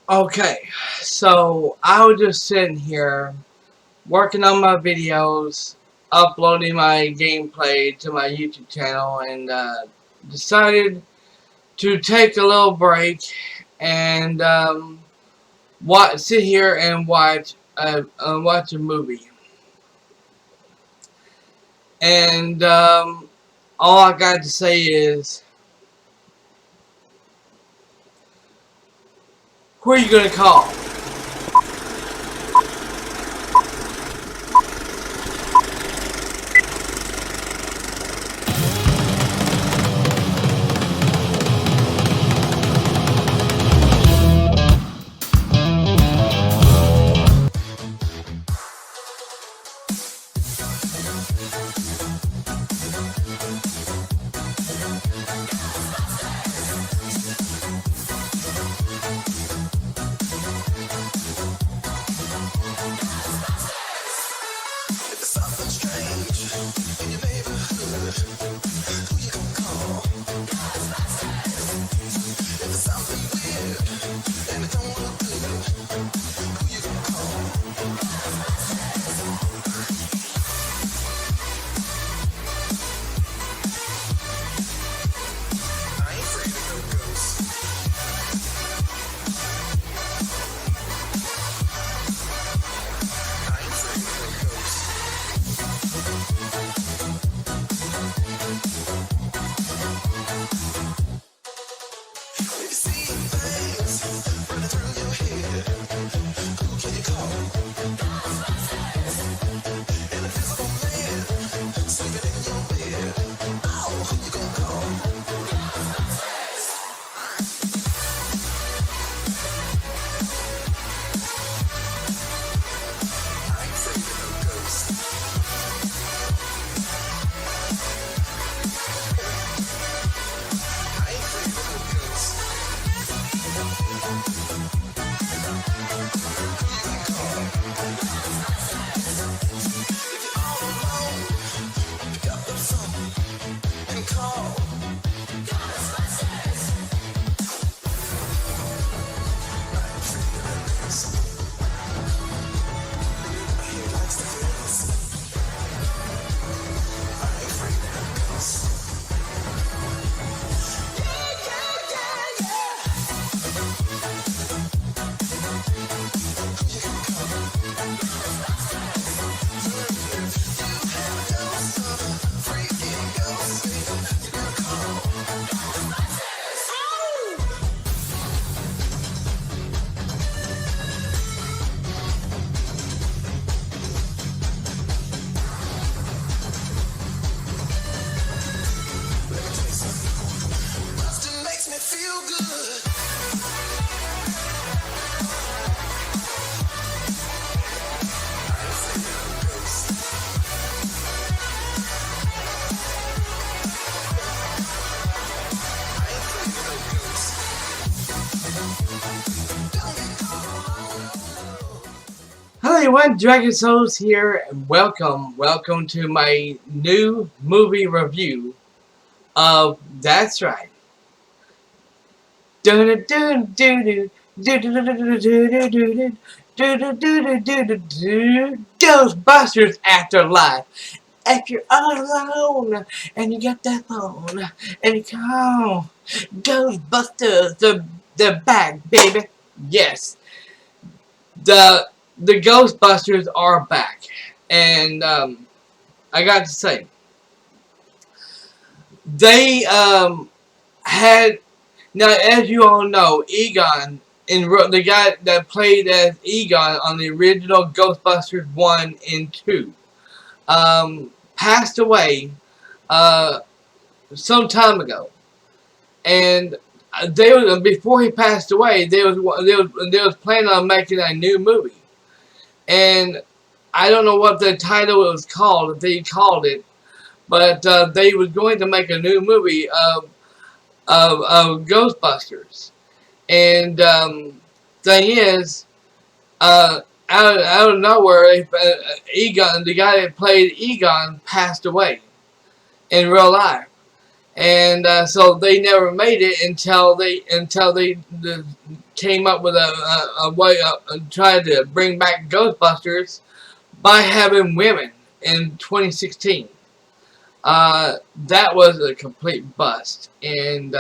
Okay, so I was just sitting here working on my videos, uploading my gameplay to my YouTube channel, and decided to take a little break and sit here and watch a movie. And all I got to say is, who are you gonna call? Hello everyone, Dragon Souls here, and welcome to my new movie review of That's Right. Ghostbusters Afterlife. If you're all alone and you got that phone and you call Ghostbusters, the back, baby. Yes, the the Ghostbusters are back, and I got to say, they had now, as you all know, Egon the guy that played as Egon on the original Ghostbusters 1 and 2 passed away uh, some time ago, and before he passed away, they was planning on making a new movie, and I don't know what the title was called, if they called it, but they was going to make a new movie of Ghostbusters. And thing is, out of nowhere, Egon, the guy that played Egon, passed away in real life. and so they never made it until they came up with a way tried to bring back Ghostbusters by having women in 2016. That was a complete bust, and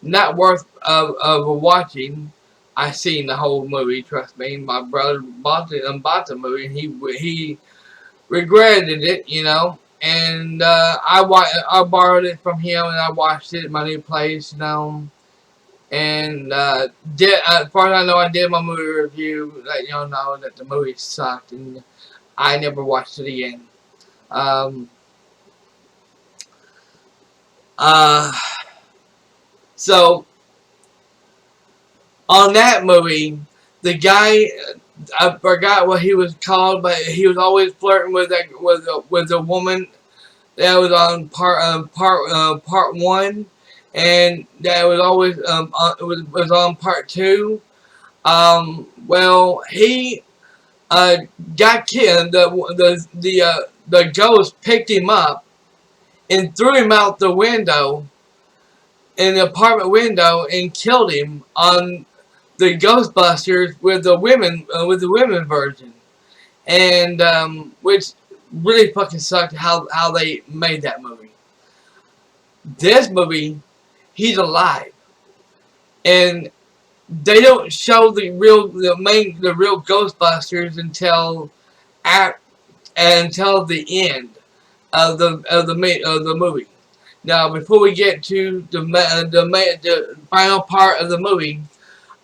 not worth of watching. I seen the whole movie. Trust me, my brother bought the movie, and he regretted it, you know. And I borrowed it from him, and I watched it at my new place, you know. And as far as I know, I did my movie review. Let y'all know that the movie sucked, and I never watched it again. Um, uh, so on that movie, the guy, I forgot what he was called, but he was always flirting with with a woman that was on part one, and that was always was on part two. Well, he uh got killed. The ghost picked him up and threw him out the window in the apartment window and killed him on the Ghostbusters with the women version, and which really fucking sucked how they made that movie. This movie, he's alive, and they don't show the real Ghostbusters at until the end of the movie. Now, before we get to the final part of the movie,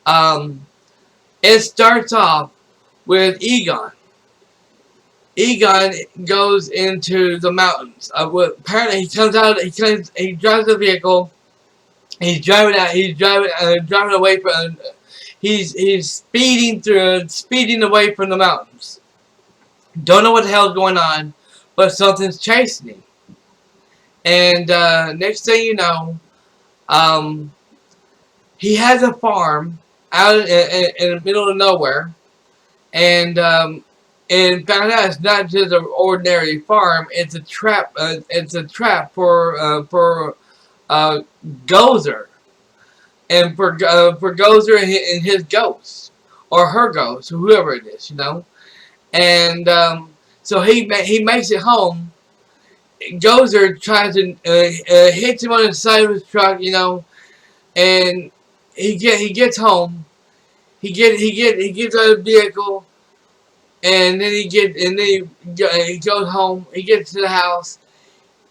um, it starts off with Egon. Egon goes into the mountains. Apparently, he comes out. He drives a vehicle. He's driving out. He's driving away from. He's speeding away from the mountains. Don't know what the hell's going on, but something's chasing him. And next thing you know, um, he has a farm out in the middle of nowhere, and found out it's not just an ordinary farm. It's a trap. It's a trap for Gozer, and for Gozer and his ghost, or her ghost, whoever it is, you know. And so he makes it home. Gozer tries to hits him on the side of his truck, you know, and he gets home. He gets out of the vehicle, and then he goes home. He gets to the house,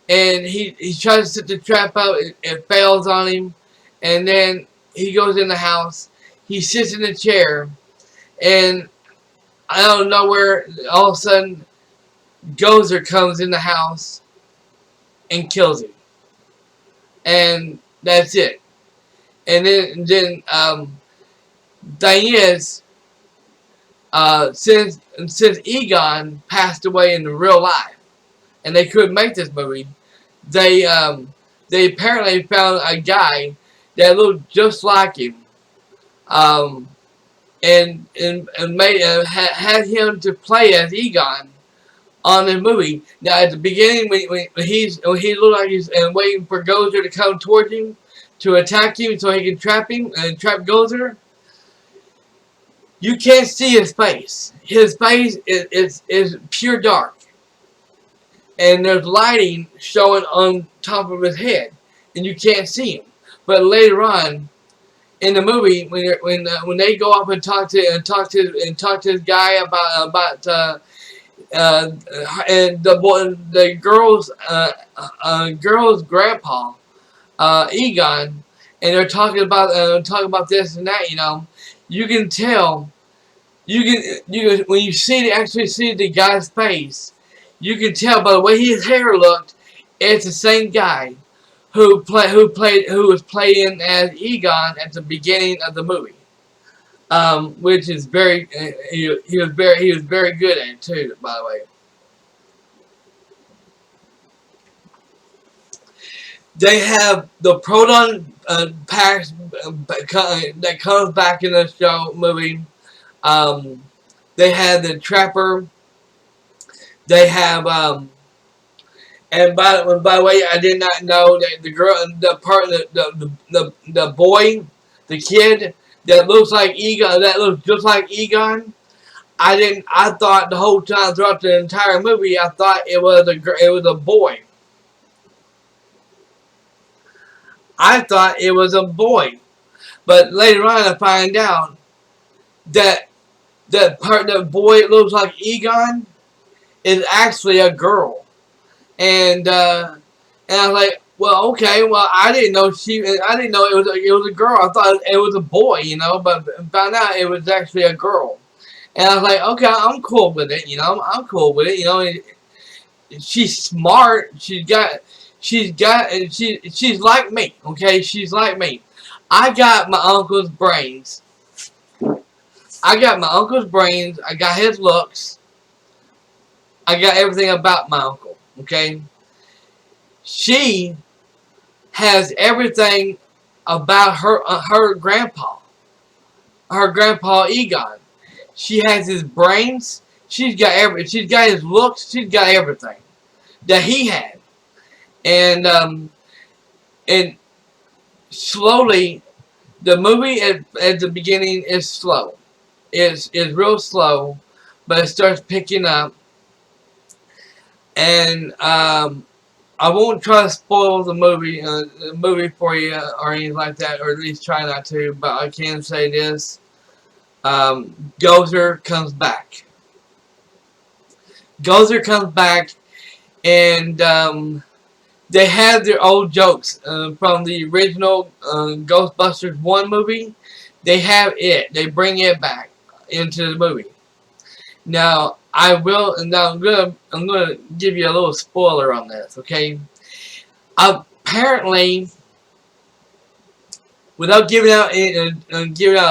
and he tries to set the trap out. It fails on him, and then he goes in the house. He sits in a chair, and out of nowhere, all of a sudden, Gozer comes in the house and kills him, and that's it. And then thing is, since Egon passed away in real life, and they couldn't make this movie, they they apparently found a guy that looked just like him, um, and made had him to play as Egon on the movie. Now at the beginning, when he looked like he's waiting for Gozer to come towards him to attack him so he can trap him and trap Gozer, you can't see his face. His face is pure dark, and there's lighting showing on top of his head, and you can't see him. But later on in the movie, when they go up and talk to this guy about and the girl's grandpa, Egon, and they're talking about this and that, you know, you can tell. You can when you actually see the guy's face, you can tell by the way his hair looked, it's the same guy who was playing as Egon at the beginning of the movie. Which is very he was very good at it too, by the way. They have the proton packs that comes back in the show movie. Um, they have the trapper. They have And by the way, I did not know that the girl, the boy, the kid that looks like Egon, that looks just like Egon. I didn't. I thought the whole time throughout the entire movie, I thought it was a boy. I thought it was a boy, but later on I find out that the boy that looks like Egon is actually a girl, and I was like, well, okay, well, I didn't know it was a girl. I thought it was a boy, but found out it was actually a girl. And I was like, okay, I'm cool with it, I'm cool with it. She's smart. She's like me, okay? She's like me. I got my uncle's brains. I got my uncle's brains. I got his looks. I got everything about my uncle, okay? She has everything about her grandpa Egon. She has his brains. She's got his looks. She's got everything that he had. And slowly, the movie at the beginning is slow. Is real slow, but it starts picking up. And I won't try to spoil the movie for you or anything like that, or at least try not to. But I can say this: Gozer comes back. Gozer comes back, and they have their old jokes from the original Ghostbusters 1 movie. They have it. They bring it back into the movie. Now I'm gonna give you a little spoiler on this, okay? Apparently, without giving out a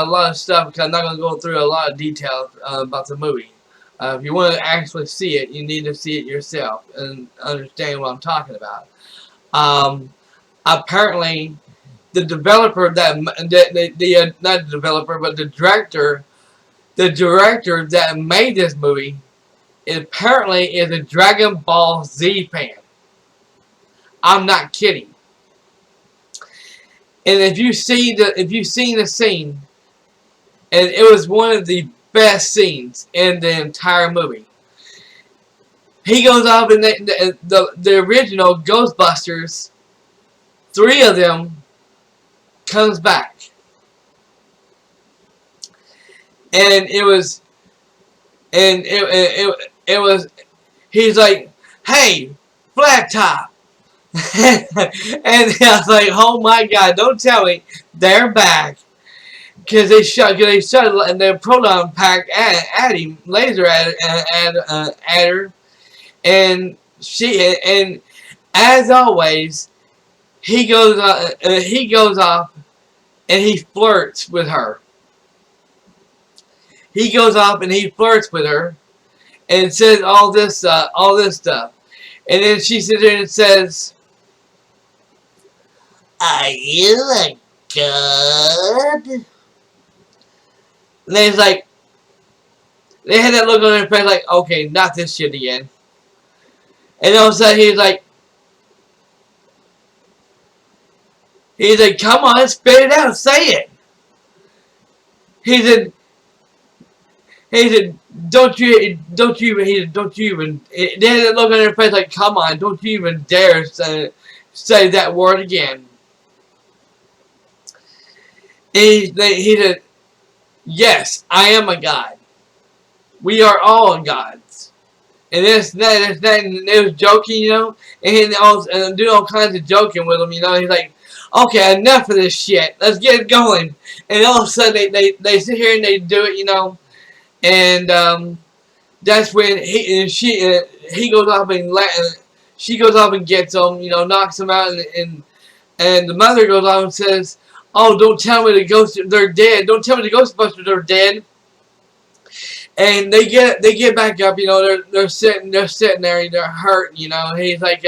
lot of stuff, because I'm not gonna go through a lot of details about the movie. If you want to actually see it, you need to see it yourself and understand what I'm talking about. Apparently, the developer not the developer, but the director that made this movie apparently is a Dragon Ball Z fan. I'm not kidding. And if you've seen the scene, and it was one of the best scenes in the entire movie. He goes off in the original Ghostbusters. 3 of them comes back, and it was. He's like, "Hey, Flat Top," and I was like, "Oh my God! Don't tell me they're back." Because they shot their proton pack at him, laser at her, and and as always, he goes off and he flirts with her. He goes off and he flirts with her and says all this stuff, and then she sits there and says, "Are you a god?" And then it's like, they had that look on their face like, okay, not this shit again. And all of a sudden he's like, come on, spit it out, say it. He said, don't you even, they had that look on their face like, come on, don't you even dare say that word again. And he said, yes, I am a god. We are all gods. And it was joking, and he doing all kinds of joking with him, He's like, okay, enough of this shit. Let's get it going. And all of a sudden, they sit here and they do it, and that's when he goes off and she goes off and gets him, knocks him out, and the mother goes off and says, "Oh, don't tell me they're dead. Don't tell me the Ghostbusters are dead." And they get back up, they're sitting there and they're hurt, He's like,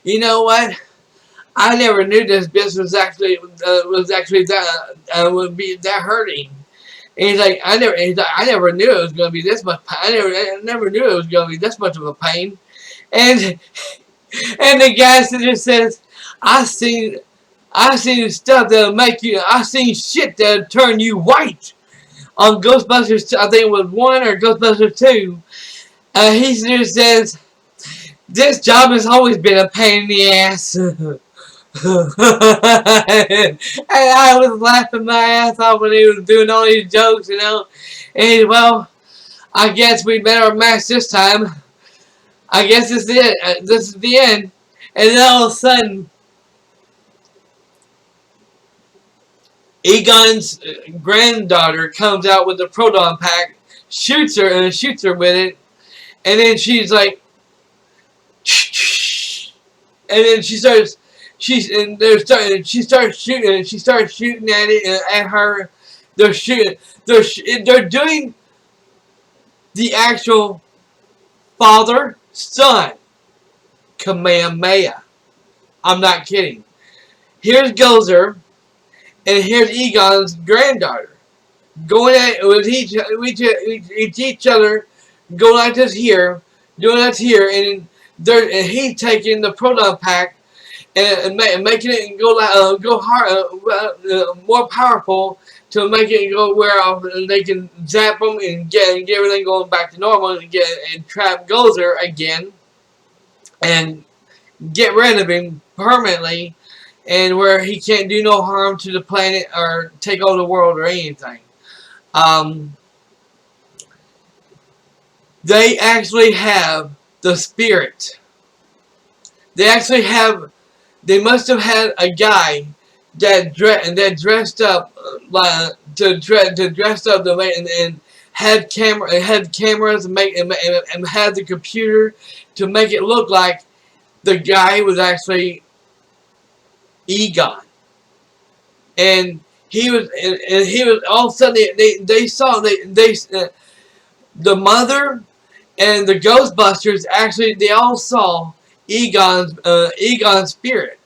you know what? I never knew this bitch was actually that would be that hurting. And he's like, I never knew it was gonna be this much. I never knew it was gonna be this much of a pain. And And the guy just says, I seen stuff that'll make you, I seen shit that'll turn you white. On Ghostbusters, I think it was 1 or Ghostbusters 2, he just says, this job has always been a pain in the ass. And I was laughing my ass off when he was doing all these jokes, you know. And he, well, I guess we met our match this time. I guess this is it. This is the end. And then all of a sudden, Egon's granddaughter comes out with the proton pack, shoots her with it, and then she's like, and then she starts shooting, and she starts shooting at it at her. They're shooting. They're doing the actual father son Kamehameha. I'm not kidding. Here's Gozer, and here's Egon's granddaughter going at it with each other, going like this here, doing that here, and he's taking the proton pack and making it go hard, more powerful to make it go where they can zap them and get everything going back to normal and trap Gozer again and get rid of him permanently, and where he can't do no harm to the planet or take over the world or anything. They actually have the spirit. They actually have. They must have had a guy that dressed up dressed up and had cameras and had the computer to make it look like the guy was actually Egon, and he was all of a sudden they saw the mother and the Ghostbusters actually they all saw Egon's spirit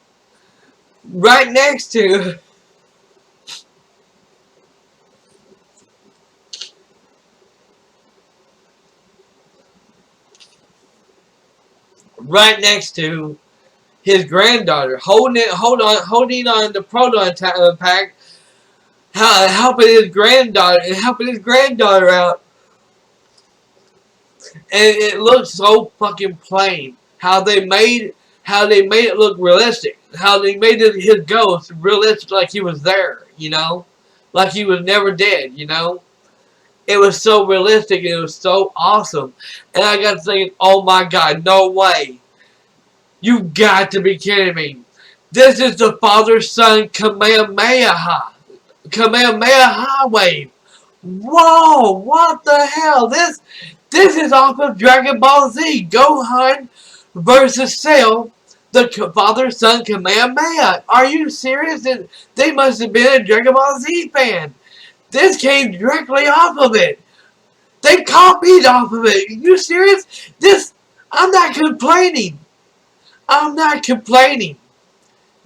right next to his granddaughter, holding on the proton pack, helping his granddaughter out, and it looks so fucking plain how they made it look realistic, how they made his ghost realistic, like he was there, you know, like he was never dead, you know. It was so realistic and it was so awesome, and I got thinking, oh my god, no way. You got to be kidding me. This is the father-son Kamehameha wave. Whoa, what the hell? This is off of Dragon Ball Z. Gohan versus Cell, the father-son Kamehameha. Are you serious? They must have been a Dragon Ball Z fan. This came directly off of it. They copied off of it. Are you serious? I'm not complaining. I'm not complaining.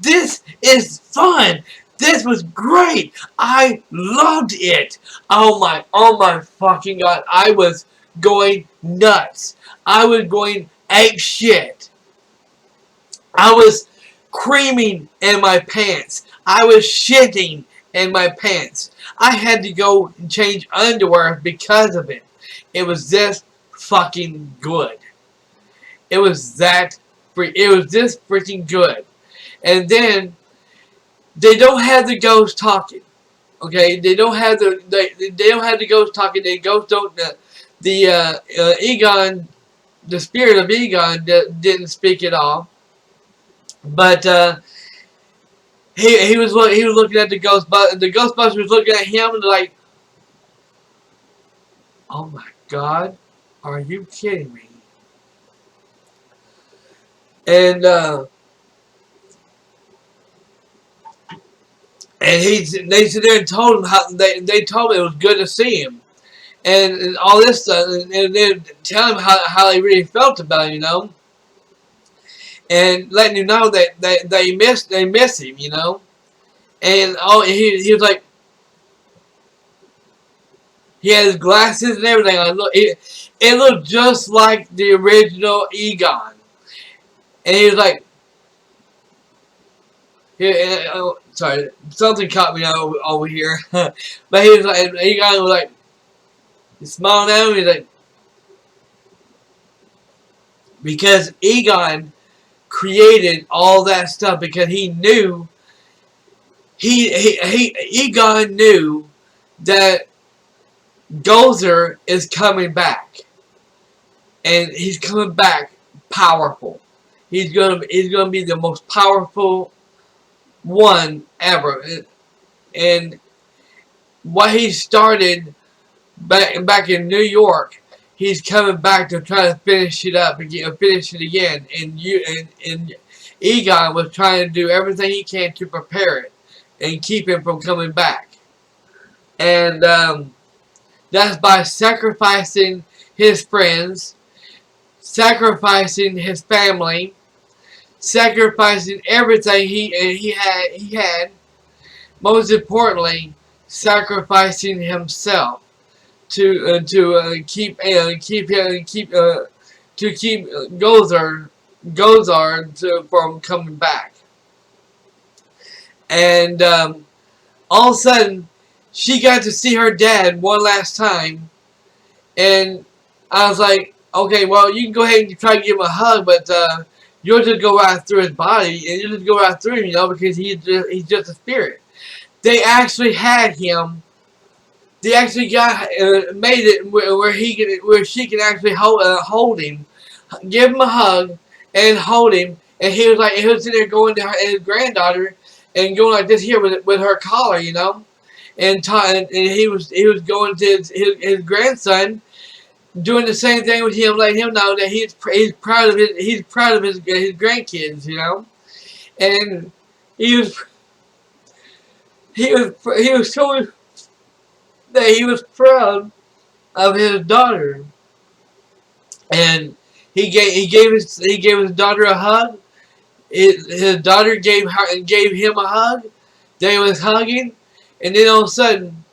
This is fun. This was great. I loved it. Oh my fucking god. I was going nuts. I was going ape shit. I was creaming in my pants. I was shitting in my pants. I had to go and change underwear because of it. It was this fucking good. It was this freaking good. And then they don't have the ghost talking. Okay, they don't have the ghost talking. The ghost don't Egon, the spirit of Egon didn't speak at all. But he was looking at the ghost, but the Ghostbusters was looking at him and like, oh my god, are you kidding me? And they sit there and told him how they told him it was good to see him, and all this stuff, and they tell him how they really felt about him, you know, and letting him know that they miss him, you know, and he was like, he had his glasses and everything. It looked just like the original Egon. And he was like, sorry, something caught me over here. But he was like, Egon was like, he smiled at him. He's like, because Egon created all that stuff because he knew Egon knew that Gozer is coming back, and he's coming back powerful. He's gonna be the most powerful one ever, and what he started back in New York, he's coming back to try to finish it up and finish it again. And Egon was trying to do everything he can to prepare it and keep him from coming back. And that's by sacrificing his friends, sacrificing his family, sacrificing everything he had. Most importantly, sacrificing himself to keep Gozar from coming back. And all of a sudden, she got to see her dad one last time, and I was like, okay, well, you can go ahead and try to give him a hug, but you'll just go right through his body, and you'll just go right through him, because he's just a spirit. They actually had him. They actually made it where she can actually hold him, give him a hug, and hold him. And he was sitting there going to his granddaughter and going like this here with her collar, and he was going to his grandson, doing the same thing with him, letting him know that he's proud of his grandkids, and he was showing that he was proud of his daughter, and he gave his daughter a hug. His daughter gave him a hug. They was hugging, and then all of a sudden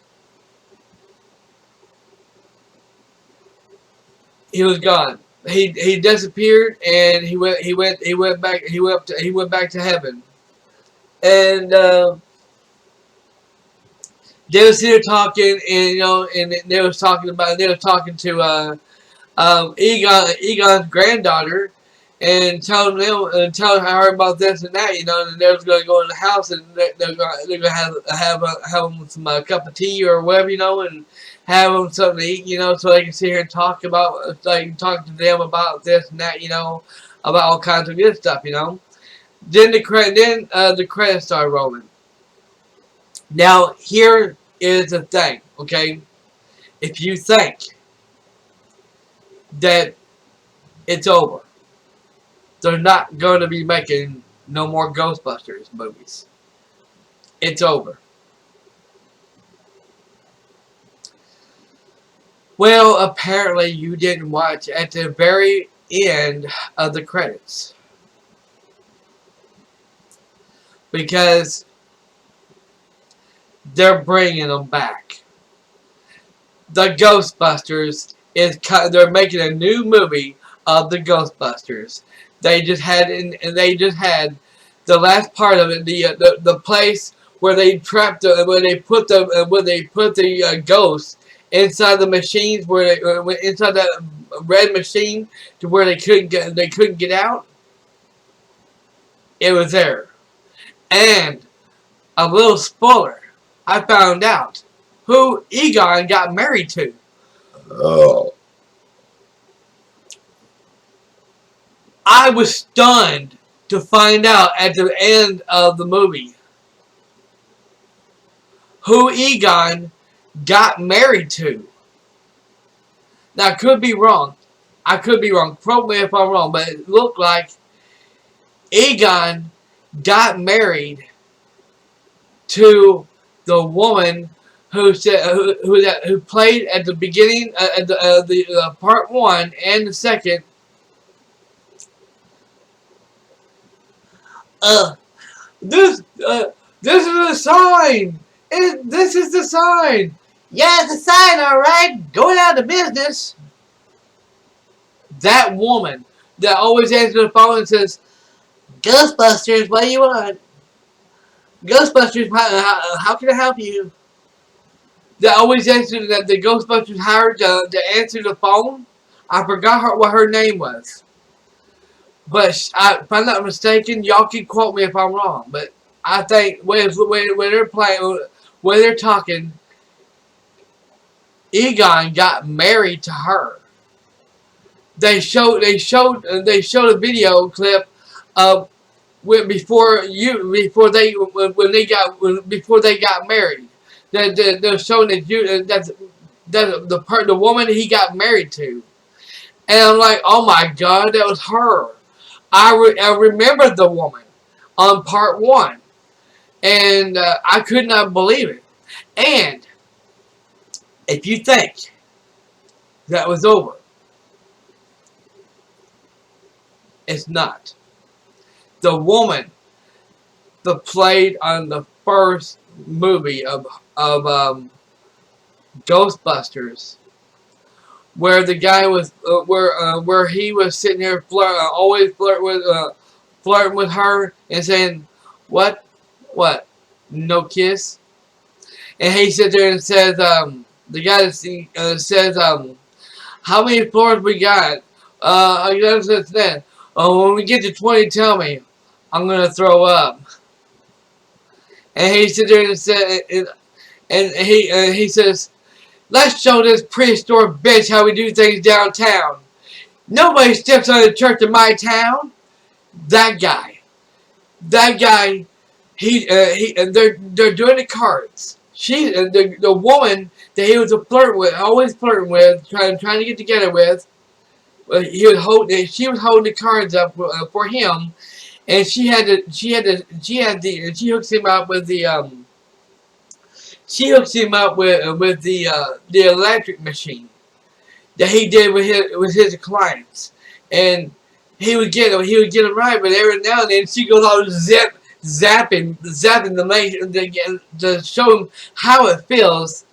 he was gone. He disappeared, and he went back to heaven, and they was here talking, and they was talking to Egon's granddaughter, and telling her about this and that, and they was going to go in the house, and they're going to have them some cup of tea or whatever, and have them something to eat, so they can sit here and talk to them about this and that, about all kinds of good stuff, Then the credits started rolling. Now here is the thing, okay? If you think that it's over, they're not going to be making no more Ghostbusters movies. It's over. Well, apparently you didn't watch at the very end of the credits, because they're bringing them back. The Ghostbusters they're making a new movie of the Ghostbusters. They just had the last part of it, the place where they trapped where they put the ghosts inside the machines, where they inside that red machine to where they couldn't get out. It was there, and a little spoiler, I found out who Egon got married to. Oh. I was stunned to find out at the end of the movie who Egon got married to. Now, I could be wrong. Quote me if I'm wrong, but it looked like Egon got married to the woman who played at the beginning of the part 1 and the second. This is a sign. This is the sign. Yeah, it's a sign, all right. Going out of business. That woman that always answers the phone and says, Ghostbusters, what do you want? Ghostbusters, how can I help you? They always answer that the Ghostbusters hired to answer the phone. I forgot what her name was. But if I'm not mistaken, y'all can quote me if I'm wrong. But I think when they're playing, when they're talking, Egon got married to her. They showed a video clip of before they got married. They're showing that the woman he got married to, and I'm like, oh my god, that was her. I remember the woman on part one, and I could not believe it. And if you think that was over, it's not. The woman that played on the first movie of Ghostbusters, where the guy was where he was sitting there always flirting with her and saying, what, no kiss, and he sits there and says, the guy says, how many floors we got? I guess that's that. Oh, when we get to 20, tell me. I'm gonna throw up. And he sits there and said, he says, let's show this prehistoric bitch how we do things downtown. Nobody steps on the church in my town. That guy. That guy. They're doing the cards. The woman that he was always flirting with, trying to get together with. She was holding the cards up for him, and she hooks him up with the electric machine that he did with his clients, and he would get them right, but every now and then she goes on zapping to show him how it feels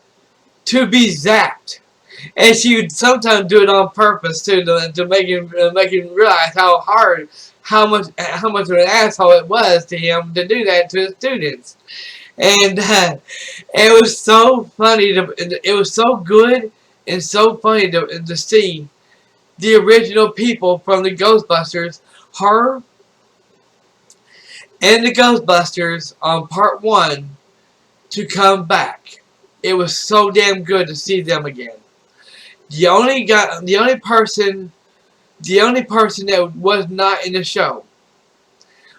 to be zapped. And she would sometimes do it on purpose too, to make him realize how much of an asshole it was to him to do that to his students. And it was so funny. It was so good and so funny to see the original people from the Ghostbusters, her and the Ghostbusters on part one, to come back. It was so damn good to see them again. The only person that was not in the show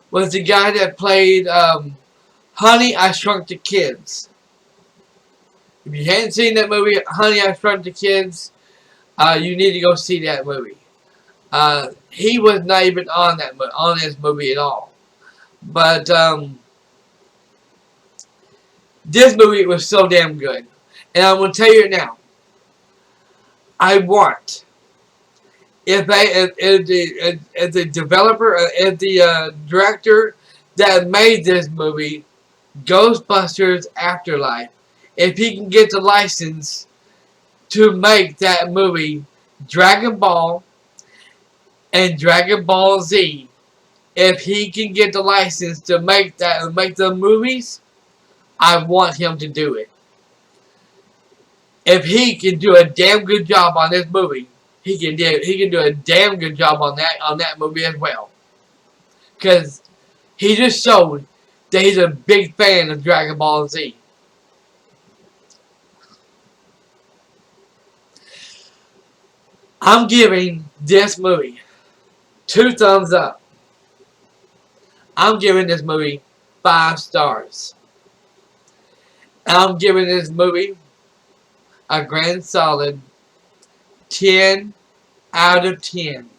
was the guy that played Honey, I Shrunk the Kids. If you hadn't seen that movie, Honey, I Shrunk the Kids, you need to go see that movie. He was not even on this movie at all. But this movie was so damn good. And I'm going to tell you it now. I want, if the developer, if the director that made this movie, Ghostbusters Afterlife, if he can get the license to make that movie Dragon Ball and Dragon Ball Z, if he can get the license to make the movies, I want him to do it. If he can do a damn good job on this movie, he can do a damn good job on that movie as well. Because he just showed that he's a big fan of Dragon Ball Z. I'm giving this movie 2 thumbs up. I'm giving this movie 5 stars. I'm giving this movie a grand solid 10 out of 10.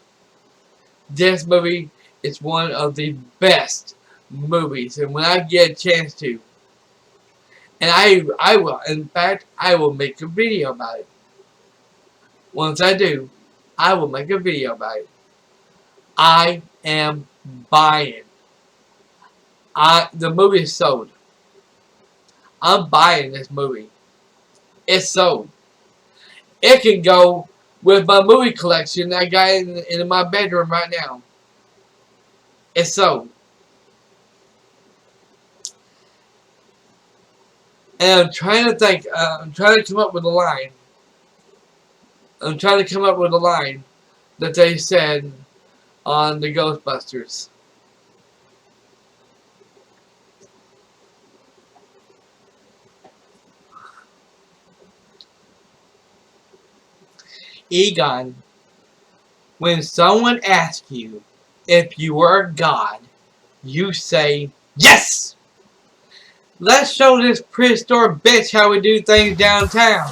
This movie is one of the best movies, and when I get a chance to, and I will, in fact, I will make a video about it. Once I do, I will make a video about it. I am buying. The movie is sold. I'm buying this movie. It's sold. It can go with my movie collection that I got in my bedroom right now. It's so. And I'm trying to think. I'm trying to come up with a line. I'm trying to come up with a line that they said on the Ghostbusters. Egon, when someone asks you if you were a god, you say yes. Let's show this prehistoric bitch how we do things downtown.